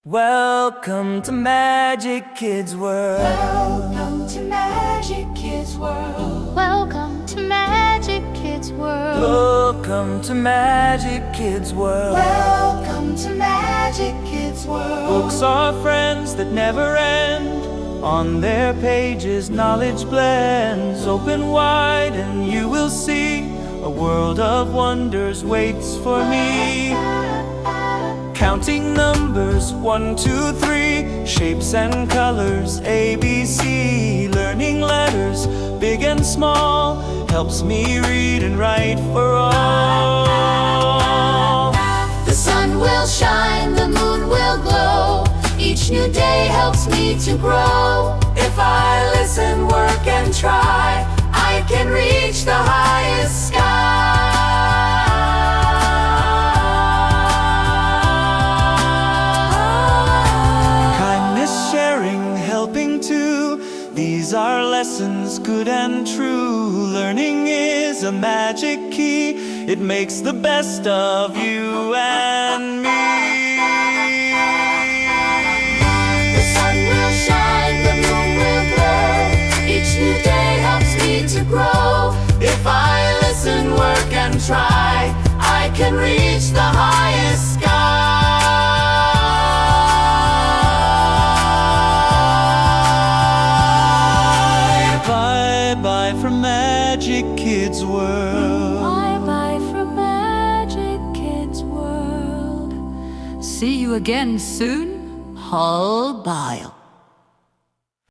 Welcome to Magic Kids World. Welcome to Magic Kids World. Welcome to Magic Kids World. Welcome to Magic Kids World. Welcome to Magic Kids World. Books are friends that never end. On their pages knowledge blends. Open wide and you will see a world of wonders waits for me. Counting numbers, 1, 2, 3, shapes and colors, ABC. Learning letters, big and small, helps me read and write for all. The sun will shine, the moon will glow. Each new day helps me to grow. If I listen, work and try, I can reach the highest sky. These are lessons good and true. Learning is a magic key. It makes the best of you and me. The sun will shine, the moon will glow. Each new day helps me to grow. If I listen, work and try, I can reach the highest sky. Bye-bye from Magic Kids World. Bye-bye from Magic Kids World. See you again soon. Hull Bile.